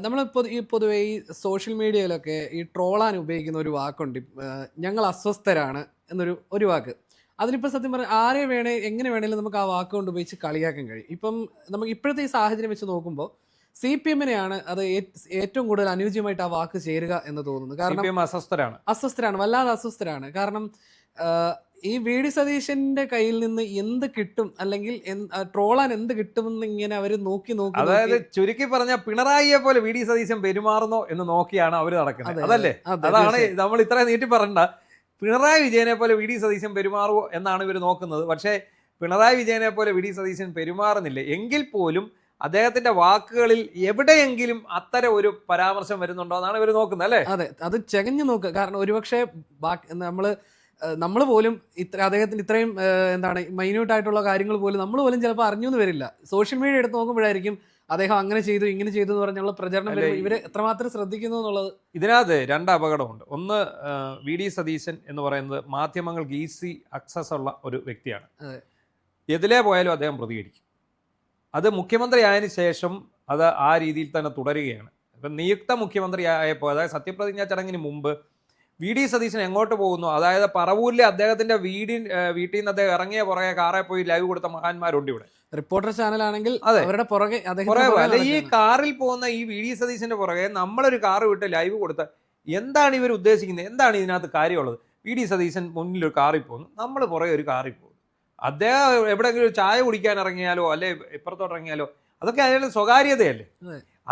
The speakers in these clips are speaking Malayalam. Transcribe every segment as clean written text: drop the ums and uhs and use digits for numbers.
നമ്മളിപ്പോൾ ഈ പൊതുവേ ഈ സോഷ്യൽ മീഡിയയിലൊക്കെ ഈ ട്രോളാൻ ഉപയോഗിക്കുന്ന ഒരു വാക്കുണ്ട്. ഞങ്ങൾ അസ്വസ്ഥരാണ് ഒരു വാക്ക്. അതിനിപ്പോൾ സത്യം പറഞ്ഞാൽ ആരെ എങ്ങനെ വേണേലും നമുക്ക് ആ വാക്ക് കൊണ്ട് ഉപയോഗിച്ച് കളിയാക്കാൻ കഴിയും. ഇപ്പം നമുക്ക് ഇപ്പോഴത്തെ ഈ സാഹചര്യം വെച്ച് നോക്കുമ്പോൾ CPM-നെയാണ് അത് ഏറ്റവും കൂടുതൽ അനുയോജ്യമായിട്ട് ആ വാക്ക് ചേരുക എന്ന് തോന്നുന്നു. കാരണം അസ്വസ്ഥരാണ്, വല്ലാതെ അസ്വസ്ഥരാണ്. കാരണം ഈ VD സതീശന്റെ കയ്യിൽ നിന്ന് എന്ത് കിട്ടും, അല്ലെങ്കിൽ ട്രോളാൻ എന്ത് കിട്ടുമെന്ന് ഇങ്ങനെ അവർ നോക്കി നോക്കി, അതായത് ചുരുക്കി പറഞ്ഞ പിണറായിയെ പോലെ VD സതീശൻ പെരുമാറുന്നോ എന്ന് നോക്കിയാണ് അവർ നടക്കുന്നത്. അതല്ലേ, അതാണ് നമ്മൾ ഇത്ര നീട്ടി പറഞ്ഞ പിണറായി വിജയനെ പോലെ VD സതീശൻ പെരുമാറുമോ എന്നാണ് ഇവർ നോക്കുന്നത്. പക്ഷേ പിണറായി വിജയനെ പോലെ VD സതീശൻ പെരുമാറുന്നില്ല എങ്കിൽ പോലും അദ്ദേഹത്തിന്റെ വാക്കുകളിൽ എവിടെയെങ്കിലും അത്തരം ഒരു പരാമർശം വരുന്നുണ്ടോ എന്നാണ് ഇവർ നോക്കുന്നത്, അല്ലേ? അതെ, അത് ചെകഞ്ഞു നോക്കുക. കാരണം ഒരുപക്ഷെ നമ്മൾ പോലും അദ്ദേഹത്തിന് ഇത്രയും എന്താണ് മൈന്യൂട്ട് ആയിട്ടുള്ള കാര്യങ്ങൾ പോലും നമ്മൾ പോലും ചിലപ്പോൾ അറിഞ്ഞു എന്ന് വരില്ല. സോഷ്യൽ മീഡിയ എടുത്ത് നോക്കുമ്പോഴായിരിക്കും അദ്ദേഹം അങ്ങനെ ചെയ്തു ഇങ്ങനെ ചെയ്തു എന്ന് പറഞ്ഞുള്ള പ്രചരണം ഇവര് എത്രമാത്രം ശ്രദ്ധിക്കുന്നു എന്നുള്ളത്. ഇതിനകത്ത് രണ്ട് അപകടമുണ്ട്. ഒന്ന്, VD സതീശൻ എന്ന് പറയുന്നത് മാധ്യമങ്ങൾക്ക് ഈസി ആക്സസ് ഉള്ള ഒരു വ്യക്തിയാണ്. എതിലേ പോയാലും അദ്ദേഹം പ്രതികരിക്കും. അത് മുഖ്യമന്ത്രി ആയതിനു ശേഷം അത് ആ രീതിയിൽ തന്നെ തുടരുകയാണ്. ഇപ്പം നിയുക്ത മുഖ്യമന്ത്രി ആയപ്പോൾ, അതായത് സത്യപ്രതിജ്ഞാ ചടങ്ങിന് മുമ്പ് VD സതീശൻ എങ്ങോട്ട് പോകുന്നു, അതായത് പറവൂരിലെ അദ്ദേഹത്തിന്റെ വീട്ടിൽ നിന്ന് അദ്ദേഹം ഇറങ്ങിയ പുറകെ കാറെ പോയി ലൈവ് കൊടുത്ത മഹാന്മാരുണ്ട് ഇവിടെ. റിപ്പോർട്ടർ ചാനലാണെങ്കിൽ അവരുടെ പുറകെ ഈ കാറിൽ പോകുന്ന ഈ VD സതീശന്റെ പുറകെ നമ്മളൊരു കാറ് വിട്ട് ലൈവ് കൊടുത്ത എന്താണ് ഇവർ ഉദ്ദേശിക്കുന്നത്? എന്താണ് ഇതിനകത്ത് കാര്യമുള്ളത്? VD സതീശൻ മുന്നിൽ ഒരു കാറിൽ പോകുന്നു, നമ്മൾ പുറകെ ഒരു കാറിൽ പോകുന്നു. അദ്ദേഹം എവിടെയെങ്കിലും ഒരു ചായ കുടിക്കാൻ ഇറങ്ങിയാലോ അല്ലെ ഇപ്പുറത്തോട്ട് ഇറങ്ങിയാലോ അതൊക്കെ അയാളുടെ സ്വകാര്യതയല്ലേ.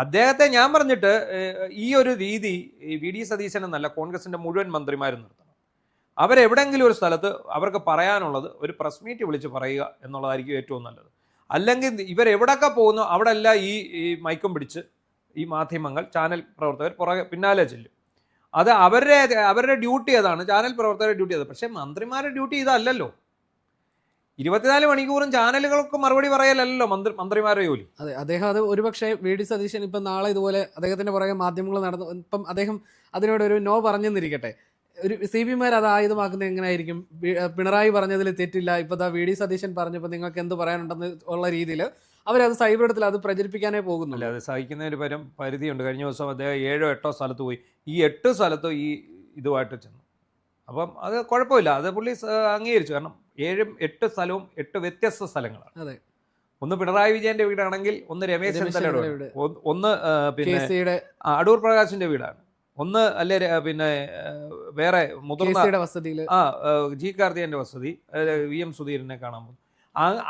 അദ്ദേഹത്തെ ഞാൻ പറഞ്ഞിട്ട് ഈ ഒരു രീതി VD സതീശൻ എന്നല്ല, കോൺഗ്രസിന്റെ മുഴുവൻ മന്ത്രിമാരും നിർത്തണം. അവരെവിടെയെങ്കിലും ഒരു സ്ഥലത്ത് അവർക്ക് പറയാനുള്ളത് ഒരു പ്രസ് മീറ്റ് വിളിച്ച് പറയുക എന്നുള്ളതായിരിക്കും ഏറ്റവും നല്ലത്. അല്ലെങ്കിൽ ഇവരെവിടെയൊക്കെ പോകുന്നു അവിടെ എല്ലാം ഈ മൈക്കും പിടിച്ച് ഈ മാധ്യമങ്ങൾ, ചാനൽ പ്രവർത്തകർ പുറകെ പിന്നാലെ ചെല്ലും. അത് അവരുടെ ഡ്യൂട്ടി അതാണ്, ചാനൽ പ്രവർത്തകരുടെ ഡ്യൂട്ടി അത്. പക്ഷേ മന്ത്രിമാരുടെ ഡ്യൂട്ടി ഇതല്ലല്ലോ. 24 മണിക്കൂറും ചാനലുകൾക്ക് മറുപടി പറയലല്ലോ മന്ത്രിമാരുടെ ജോലി. അതെ, അദ്ദേഹം അത് ഒരുപക്ഷെ VD സതീശൻ ഇപ്പം നാളെ ഇതുപോലെ അദ്ദേഹത്തിന്റെ പുറകെ മാധ്യമങ്ങൾ നടന്നു, ഇപ്പം അദ്ദേഹം അതിനോടൊരു നോ പറഞ്ഞെന്നിരിക്കട്ടെ, ഒരു CPM-മാർ അത് ആയുധമാക്കുന്നത് എങ്ങനെയായിരിക്കും? പിണറായി പറഞ്ഞതിൽ തെറ്റില്ല, ഇപ്പൊ VD സതീശൻ പറഞ്ഞപ്പോൾ നിങ്ങൾക്ക് എന്ത് പറയാനുണ്ടെന്ന് ഉള്ള രീതിയിൽ അവരത് സൈബറിടത്തിൽ അത് പ്രചരിപ്പിക്കാനേ പോകുന്നില്ല. അത് സഹിക്കുന്നതിന് പരിധിയുണ്ട്. കഴിഞ്ഞ ദിവസം അദ്ദേഹം 7-8 സ്ഥലത്ത് പോയി. ഈ 8 സ്ഥലത്തും ഈ ഇതുമായിട്ട് ചെന്നു. അപ്പം അത് കുഴപ്പമില്ല, അത് പുള്ളി അംഗീകരിച്ചു. കാരണം 7-8 സ്ഥലവും 8 വ്യത്യസ്ത സ്ഥലങ്ങളാണ്. ഒന്ന് പിണറായി വിജയന്റെ വീടാണെങ്കിൽ, ഒന്ന് രമേശ് ചെന്നിത്തലയുടെ വീട്, ഒന്ന് പിന്നെ അടൂർ പ്രകാശിന്റെ വീടാണ്, ഒന്ന് അല്ലെ പിന്നെ വേറെ മുതിർന്ന വസതിയിൽ G കാർത്തികന്റെ വസതി, VM സുധീരനെ കാണാൻ പോകും.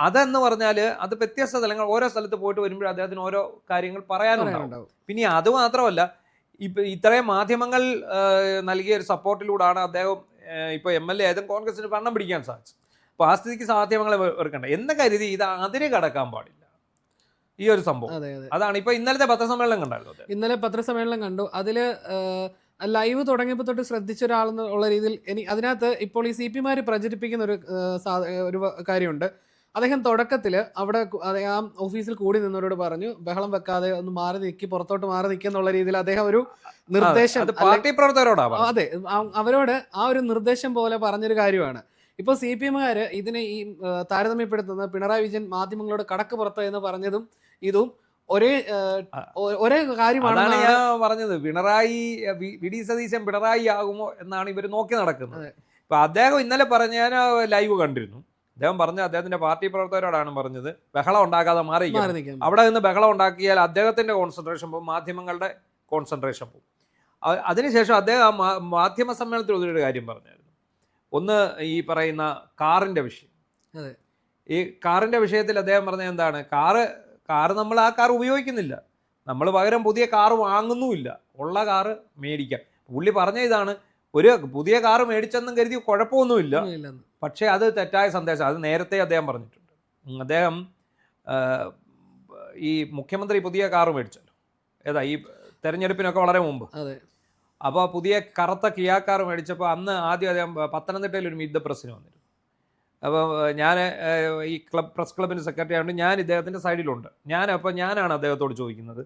അതെന്ന് പറഞ്ഞാൽ അത് വ്യത്യസ്ത സ്ഥലങ്ങൾ. ഓരോ സ്ഥലത്ത് പോയിട്ട് വരുമ്പോൾ അദ്ദേഹത്തിന് ഓരോ കാര്യങ്ങൾ പറയാനുണ്ടാവും. പിന്നെ അത് മാത്രമല്ല, ഇത്രയും മാധ്യമങ്ങൾ നൽകിയ ഒരു സപ്പോർട്ടിലൂടെയാണ് അദ്ദേഹം ഇപ്പോൾ MLA ആയതും കോൺഗ്രസിന് പണം പിടിക്കാൻ സാധിച്ചത്. അപ്പോൾ ആ സ്ഥിതിക്ക് മാധ്യമങ്ങളെ വെറുക്കണ്ട എന്ന് കരുതി ഇത് അതിന് കടക്കാൻ പാടില്ല ഈ ഒരു സംഭവം. അതാണ് ഇപ്പോൾ ഇന്നലത്തെ പത്രസമ്മേളനം കണ്ടായിരുന്നു. ഇന്നലെ പത്രസമ്മേളനം കണ്ടു. അതിൽ ലൈവ് തുടങ്ങിയപ്പോൾ തൊട്ട് ശ്രദ്ധിച്ച ഒരാളെന്നുള്ള രീതിയിൽ അതിനകത്ത് ഇപ്പോൾ ഈ CPM-മാർ പ്രചരിപ്പിക്കുന്ന ഒരു കാര്യമുണ്ട്. അദ്ദേഹം തുടക്കത്തിൽ അവിടെ ആ ഓഫീസിൽ കൂടി നിന്നവരോട് പറഞ്ഞു, ബഹളം വെക്കാതെ ഒന്ന് മാറി നിൽക്കി, പുറത്തോട്ട് മാറി നിൽക്കുന്നുള്ള രീതിയിൽ അദ്ദേഹം ഒരു നിർദ്ദേശം പാർട്ടി പ്രവർത്തകരോടാണ്. അതെ, അവരോട് ആ ഒരു നിർദ്ദേശം പോലെ പറഞ്ഞൊരു കാര്യമാണ്. ഇപ്പോൾ CPM-മാർ ഇതിനെ ഈ താരതമ്യപ്പെടുത്തുന്നത് പിണറായി വിജയൻ മാധ്യമങ്ങളോട് കടക്ക് പുറത്ത് എന്ന് പറഞ്ഞതും ഇതും ഒരേ കാര്യമാണ് ഞാൻ പറഞ്ഞത്. പിണറായി VD സതീശൻ പിണറായി ആകുമോ എന്നാണ് ഇവർ നോക്കി നടക്കുന്നത്. ഇപ്പൊ അദ്ദേഹം ഇന്നലെ പറഞ്ഞ ഞാൻ ലൈവ് കണ്ടിരുന്നു. അദ്ദേഹം പറഞ്ഞ അദ്ദേഹത്തിന്റെ പാർട്ടി പ്രവർത്തകരോടാണ് പറഞ്ഞത്, ബഹളം ഉണ്ടാക്കാതെ മാറി. അവിടെ നിന്ന് ബഹളം ഉണ്ടാക്കിയാൽ അദ്ദേഹത്തിന്റെ കോൺസെൻട്രേഷൻ പോകും, മാധ്യമങ്ങളുടെ കോൺസെൻട്രേഷൻ പോകും. അതിനുശേഷം അദ്ദേഹം മാധ്യമ സമ്മേളനത്തിൽ ഒരു കാര്യം പറഞ്ഞായിരുന്നു. ഒന്ന്, ഈ പറയുന്ന കാറിന്റെ വിഷയം. ഈ കാറിന്റെ വിഷയത്തിൽ അദ്ദേഹം പറഞ്ഞത് എന്താണ്, കാറ് നമ്മൾ ആ കാർ ഉപയോഗിക്കുന്നില്ല, നമ്മൾ പകരം പുതിയ കാറ് വാങ്ങുന്നുമില്ല, ഉള്ള കാറ് മേടിക്കാം. പുള്ളി പറഞ്ഞ ഇതാണ്, ഒരു പുതിയ കാറ് മേടിച്ചെന്നും കരുതി കുഴപ്പമൊന്നുമില്ല, പക്ഷേ അത് തെറ്റായ സന്ദേശം. അത് നേരത്തെ അദ്ദേഹം പറഞ്ഞിട്ടുണ്ട്. അദ്ദേഹം ഈ മുഖ്യമന്ത്രി പുതിയ കാറ് മേടിച്ചല്ലോ, ഏതാ ഈ തെരഞ്ഞെടുപ്പിനൊക്കെ വളരെ മുമ്പ്. അപ്പോൾ പുതിയ കറുത്ത കിയാ കാർ മേടിച്ചപ്പോൾ അന്ന് ആദ്യം അദ്ദേഹം പത്തനംതിട്ടയിൽ ഒരു മീറ്റ് ദ പ്രസിന് വന്നിരുന്നു. അപ്പോൾ ഞാൻ ഈ പ്രസ് ക്ലബിൻ്റെ സെക്രട്ടറി ആയതുകൊണ്ട് ഞാൻ ഇദ്ദേഹത്തിൻ്റെ സൈഡിലുണ്ട്. ഞാനാണ് അദ്ദേഹത്തോട് ചോദിക്കുന്നത്,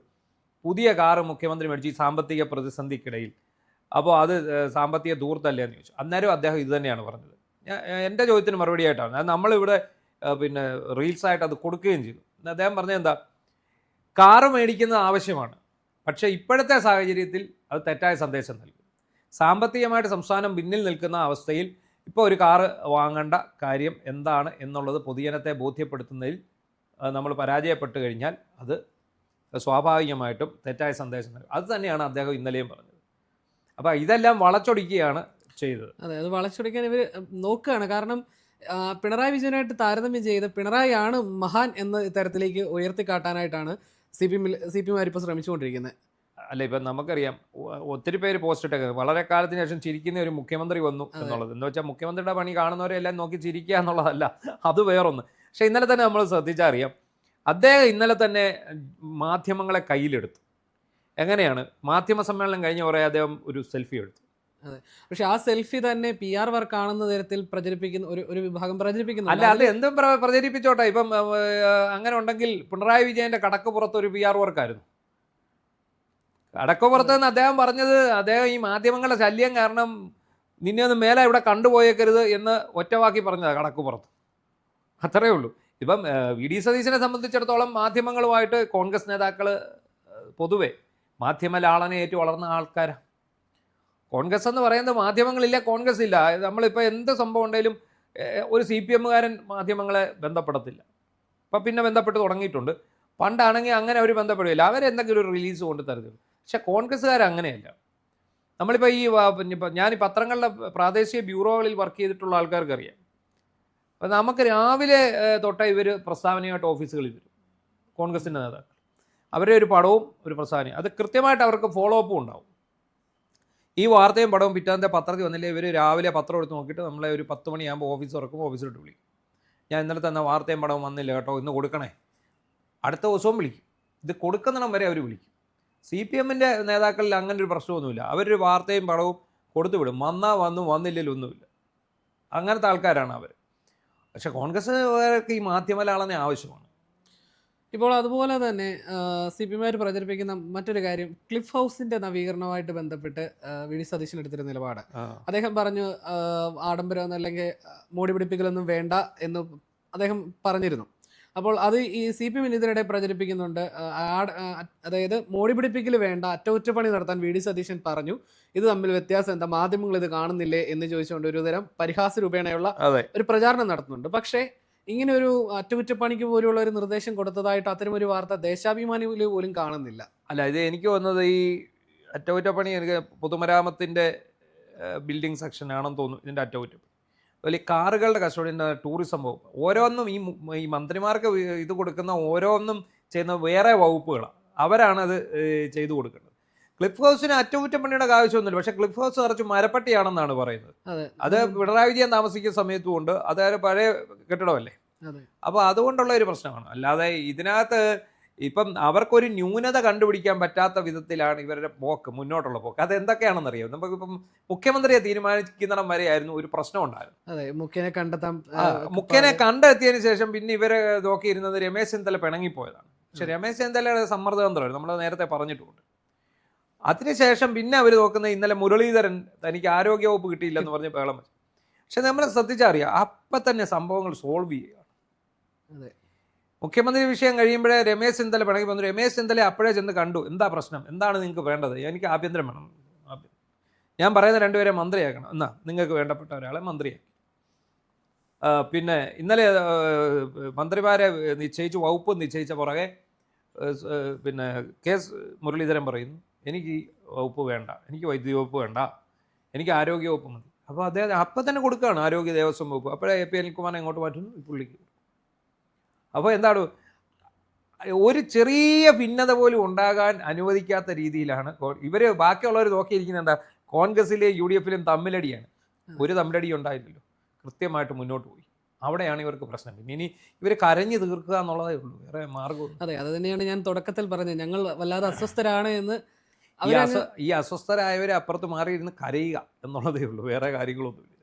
പുതിയ കാറ് മുഖ്യമന്ത്രി മേടിച്ച് ഈ സാമ്പത്തിക പ്രതിസന്ധിക്കിടയിൽ, അപ്പോൾ അത് സാമ്പത്തിക ധൂർത്തല്ലേ എന്ന് ചോദിച്ചു. അന്നേരം അദ്ദേഹം ഇത് തന്നെയാണ് പറഞ്ഞത്. എൻ്റെ ചോദ്യത്തിന് മറുപടി ആയിട്ടാണ്. അത് നമ്മളിവിടെ പിന്നെ റീൽസായിട്ട് അത് കൊടുക്കുകയും ചെയ്തു. അദ്ദേഹം പറഞ്ഞത് എന്താ, കാറ് മേടിക്കുന്നത് ആവശ്യമാണ്, പക്ഷേ ഇപ്പോഴത്തെ സാഹചര്യത്തിൽ അത് തെറ്റായ സന്ദേശം നൽകും. സാമ്പത്തികമായിട്ട് സംസ്ഥാനം പിന്നിൽ നിൽക്കുന്ന അവസ്ഥയിൽ ഇപ്പോൾ ഒരു കാറ് വാങ്ങേണ്ട കാര്യം എന്താണ് എന്നുള്ളത് പൊതുജനത്തെ ബോധ്യപ്പെടുത്തുന്നതിൽ നമ്മൾ പരാജയപ്പെട്ട് കഴിഞ്ഞാൽ അത് സ്വാഭാവികമായിട്ടും തെറ്റായ സന്ദേശം നൽകും. അത് തന്നെയാണ് അദ്ദേഹം ഇന്നലെയും പറഞ്ഞത്. അപ്പോൾ ഇതെല്ലാം വളച്ചൊടിക്കുകയാണ് ചെയ്തത്. അതെ, അത് വളച്ചൊടിക്കാൻ ഇവർ നോക്കുകയാണ്. കാരണം പിണറായി വിജയനായിട്ട് താരതമ്യം ചെയ്ത് പിണറായി ആണ് മഹാൻ എന്ന തരത്തിലേക്ക് ഉയർത്തിക്കാട്ടാനായിട്ടാണ് സി പി എം ഇപ്പോൾ ശ്രമിച്ചുകൊണ്ടിരിക്കുന്നത്. അല്ല, ഇപ്പം നമുക്കറിയാം ഒത്തിരി പേര് പോസ്റ്റ് ഇട്ടൊക്കെ വളരെ കാലത്തിന് ശേഷം ചിരിക്കുന്ന ഒരു മുഖ്യമന്ത്രി വന്നു എന്നുള്ളത്. എന്ന് വെച്ചാൽ മുഖ്യമന്ത്രിയുടെ പണി കാണുന്നവരെല്ലാം നോക്കി ചിരിക്കുക എന്നുള്ളതല്ല, അത് വേറൊന്ന്. പക്ഷെ ഇന്നലെ തന്നെ നമ്മൾ ശ്രദ്ധിച്ചറിയാം, അദ്ദേഹം ഇന്നലെ തന്നെ മാധ്യമങ്ങളെ കയ്യിലെടുത്തു. എങ്ങനെയാണ്? മാധ്യമ സമ്മേളനം കഴിഞ്ഞ കുറേ അദ്ദേഹം ഒരു സെൽഫി എടുത്തു. അതെ, പക്ഷെ ആ സെൽഫി തന്നെ PR വർക്ക് ആണെന്ന തരത്തിൽ പ്രചരിപ്പിക്കുന്ന ഒരു വിഭാഗം പ്രചരിപ്പിക്കുന്നു. അല്ല, അത് എന്തും പ്രചരിപ്പിച്ചോട്ടെ. ഇപ്പം അങ്ങനെ ഉണ്ടെങ്കിൽ പിണറായി വിജയന്റെ കടക്കുപുറത്ത് ഒരു PR വർക്കായിരുന്നു. കടക്കുപുറത്ത് നിന്ന് അദ്ദേഹം പറഞ്ഞത്, അദ്ദേഹം ഈ മാധ്യമങ്ങളുടെ ശല്യം കാരണം നിന്നെ ഒന്ന് മേലെ ഇവിടെ കണ്ടുപോയേക്കരുത് എന്ന് ഒറ്റവാക്കി പറഞ്ഞതാണ് കടക്കുപുറത്ത്. അത്രയേ ഉള്ളൂ. ഇപ്പം VD സതീശനെ സംബന്ധിച്ചിടത്തോളം മാധ്യമങ്ങളുമായിട്ട് കോൺഗ്രസ് നേതാക്കൾ പൊതുവെ മാധ്യമ ലാളനെ ഏറ്റു വളർന്ന ആൾക്കാരാണ്. കോൺഗ്രസ് എന്ന് പറയുന്നത് മാധ്യമങ്ങളില്ല, കോൺഗ്രസ് ഇല്ല. നമ്മളിപ്പോൾ എന്ത് സംഭവം ഉണ്ടെങ്കിലും ഒരു CPMകാരൻ മാധ്യമങ്ങളെ ബന്ധപ്പെടത്തില്ല. ഇപ്പം പിന്നെ ബന്ധപ്പെട്ട് തുടങ്ങിയിട്ടുണ്ട്. പണ്ടാണെങ്കിൽ അങ്ങനെ അവർ ബന്ധപ്പെടുകയില്ല, അവരെന്തെങ്കിലും ഒരു റിലീസ് കൊണ്ട് തരുന്നത്. പക്ഷെ കോൺഗ്രസ്സുകാർ അങ്ങനെയല്ല. നമ്മളിപ്പോൾ ഞാൻ ഈ പത്രങ്ങളുടെ പ്രാദേശിക ബ്യൂറോകളിൽ വർക്ക് ചെയ്തിട്ടുള്ള ആൾക്കാർക്ക് അറിയാം. അപ്പം നമുക്ക് രാവിലെ തൊട്ടേ ഇവർ പ്രസ്താവനയായിട്ട് ഓഫീസുകളിൽ വരും, കോൺഗ്രസിൻ്റെ നേതാക്കൾ. അവരുടെ ഒരു പടവും ഒരു പ്രസ്താവനയും, അത് കൃത്യമായിട്ട് അവർക്ക് ഫോളോ അപ്പും ഉണ്ടാവും. ഈ വാർത്തയും പടവും പിറ്റാൻ്റെ പത്രത്തിൽ വന്നില്ലേ, ഇവർ രാവിലെ പത്രം എടുത്ത് നോക്കിയിട്ട് നമ്മളെ ഒരു 10 മണിയാകുമ്പോൾ ഓഫീസ് തുറക്കും, ഓഫീസിലോട്ട് വിളിക്കും. ഞാൻ ഇന്നലെ തന്നെ വാർത്തയും പടവും വന്നില്ല കേട്ടോ, ഇന്ന് കൊടുക്കണേ. അടുത്ത ദിവസവും വിളിക്കും. ഇത് കൊടുക്കുന്നിടം വരെ അവർ വിളിക്കും. CPMൻ്റെ നേതാക്കളിൽ അങ്ങനെ ഒരു പ്രശ്നമൊന്നുമില്ല. അവരൊരു വാർത്തയും പടവും കൊടുത്തു വിടും. വന്നാൽ വന്നു, വന്നില്ലെങ്കിൽ ഒന്നുമില്ല. അങ്ങനത്തെ ആൾക്കാരാണ് അവർ. പക്ഷെ കോൺഗ്രസ്സുകാർക്ക് ഈ മാധ്യമലാളനെ ആവശ്യമാണ്. ഇപ്പോൾ അതുപോലെ തന്നെ CPM പ്രചരിപ്പിക്കുന്ന മറ്റൊരു കാര്യം, ക്ലിഫ് ഹൗസിന്റെ നവീകരണവുമായിട്ട് ബന്ധപ്പെട്ട് VD സതീശൻ എടുത്തിരുന്ന നിലപാട്. അദ്ദേഹം പറഞ്ഞു ആഡംബരം അല്ലെങ്കിൽ മോടി പിടിപ്പിക്കലൊന്നും വേണ്ട എന്ന് അദ്ദേഹം പറഞ്ഞിരുന്നു. അപ്പോൾ അത് ഈ CPM ഇതിനിടെ പ്രചരിപ്പിക്കുന്നുണ്ട്. അതായത് മോടി പിടിപ്പിക്കൽ വേണ്ട, അറ്റകുറ്റപ്പണി നടത്താൻ VD സതീശൻ പറഞ്ഞു. ഇത് തമ്മിൽ വ്യത്യാസം എന്താ, മാധ്യമങ്ങൾ ഇത് കാണുന്നില്ലേ എന്ന് ചോദിച്ചുകൊണ്ട് ഒരു തരം പരിഹാസ രൂപേണയുള്ള ഒരു പ്രചാരണം നടത്തുന്നുണ്ട്. പക്ഷേ ഇങ്ങനെ ഒരു അറ്റകുറ്റപ്പണിക്ക് പോലുള്ള ഒരു നിർദ്ദേശം കൊടുത്തതായിട്ട് അത്തരം ഒരു വാർത്ത ദേശാഭിമാനിയിൽ പോലും കാണുന്നില്ല. അല്ല, ഇത് എനിക്ക് തോന്നുന്നത് ഈ അറ്റകുറ്റപ്പണി എനിക്ക് പൊതുമരാമത്തിൻ്റെ ബിൽഡിംഗ് സെക്ഷനാണെന്ന് തോന്നുന്നു ഇതിൻ്റെ അറ്റകുറ്റപ്പണി. വലിയ കാറുകളുടെ കസ്റ്റഡിൻ്റെ ടൂറിസം വകുപ്പ്, ഓരോന്നും ഈ മന്ത്രിമാർക്ക് ഇത് കൊടുക്കുന്ന ഓരോന്നും ചെയ്യുന്ന വേറെ വകുപ്പുകളാണ്. അവരാണ് അത് ചെയ്തു കൊടുക്കുന്നത്. ക്ലിഫ് ഹൗസിന് അറ്റകുറ്റപ്പണിയുടെ ആവശ്യമൊന്നുമില്ല. പക്ഷേ ക്ലിഫ് ഹൗസ് നിറച്ച് മരപ്പട്ടിയാണെന്നാണ് പറയുന്നത്. അത് പിണറായി വിജയൻ താമസിക്കുന്ന സമയത്തും ഉണ്ട്. അത് പഴയ കെട്ടിടമല്ലേ. അപ്പോൾ അതുകൊണ്ടുള്ള ഒരു പ്രശ്നമാണ്. അല്ലാതെ ഇതിനകത്ത് ഇപ്പം അവർക്കൊരു ന്യൂനത കണ്ടുപിടിക്കാൻ പറ്റാത്ത വിധത്തിലാണ് ഇവരുടെ പോക്ക്, മുന്നോട്ടുള്ള പോക്ക്. അത് എന്തൊക്കെയാണെന്നറിയാം. നമുക്കിപ്പം മുഖ്യമന്ത്രിയെ തീരുമാനിക്കുന്നിടം വരെയായിരുന്നു ഒരു പ്രശ്നം ഉണ്ടായിരുന്നു. മുഖ്യനെ കണ്ടെത്തിയതിന് ശേഷം പിന്നെ ഇവരെ നോക്കിയിരുന്നത് രമേശ് ചെന്നിത്തല പിണങ്ങിപ്പോയതാണ്. പക്ഷെ രമേശ് ചെന്നിത്തലയുടെ സമ്മർദ്ദതന്ത്രമാണ്, നമ്മൾ നേരത്തെ പറഞ്ഞിട്ടുണ്ട്. അതിനുശേഷം പിന്നെ അവർ നോക്കുന്നത് ഇന്നലെ മുരളീധരൻ തനിക്ക് ആരോഗ്യവകുപ്പ് കിട്ടിയില്ലെന്ന് പറഞ്ഞ് ബഹളം വെച്ചു. പക്ഷെ നമ്മൾ ശ്രദ്ധിച്ചറിയാം, അപ്പം തന്നെ സംഭവങ്ങൾ സോൾവ് ചെയ്യുകയാണ്. മുഖ്യമന്ത്രി വിഷയം കഴിയുമ്പോഴേ രമേശ് ചെന്നിത്തല പിണങ്ങി വന്നു. രമേശ് ചെന്നിത്തല അപ്പോഴേ ചെന്ന് കണ്ടു, എന്താ പ്രശ്നം, എന്താണ് നിങ്ങൾക്ക് വേണ്ടത്? എനിക്ക് ആഭ്യന്തരം വേണം, ഞാൻ പറയുന്ന രണ്ടുപേരെ മന്ത്രിയാക്കണം, എന്നാ നിങ്ങൾക്ക് വേണ്ടപ്പെട്ട ഒരാളെ മന്ത്രിയാക്കി. പിന്നെ ഇന്നലെ മന്ത്രിമാരെ നിശ്ചയിച്ച് വകുപ്പ് നിശ്ചയിച്ച പുറകെ പിന്നെ മുരളീധരൻ പറയുന്നു, എനിക്ക് ഈ വകുപ്പ് വേണ്ട, എനിക്ക് വൈദ്യുതി വകുപ്പ് വേണ്ട, എനിക്ക് ആരോഗ്യ വകുപ്പ് മതി. അപ്പോൾ അദ്ദേഹം അപ്പം തന്നെ കൊടുക്കുകയാണ് ആരോഗ്യ ദേവസ്വം വകുപ്പ്. അപ്പോഴേ AP അനിൽകുമാറിനെ എങ്ങോട്ട് മാറ്റുന്നു, പുള്ളിക്ക്. അപ്പോൾ എന്താണ്, ഒരു ചെറിയ ഭിന്നത പോലും ഉണ്ടാകാൻ അനുവദിക്കാത്ത രീതിയിലാണ് ഇവർ. ബാക്കിയുള്ളവർ നോക്കിയിരിക്കുന്നത് എന്താ, കോൺഗ്രസിലെയും UDFലും തമ്മിലടിയാണ്. ഒരു തമ്മിലടി ഉണ്ടായില്ലല്ലോ, കൃത്യമായിട്ട് മുന്നോട്ട് പോയി. അവിടെയാണ് ഇവർക്ക് പ്രശ്നം. പിന്നെ ഇനി ഇവർ കരഞ്ഞു തീർക്കുക എന്നുള്ളതേ ഉള്ളൂ, വേറെ മാർഗം. അതെ, അത് തന്നെയാണ് ഞാൻ തുടക്കത്തിൽ പറഞ്ഞത്, ഞങ്ങൾ വല്ലാതെ അസ്വസ്ഥരാണ് എന്ന്. ഈ അസ്വസ്ഥരായവരെ അപ്പുറത്ത് മാറിയിരുന്ന് കരയുക എന്നുള്ളതേ ഉള്ളൂ, വേറെ കാര്യങ്ങളൊന്നുമില്ല.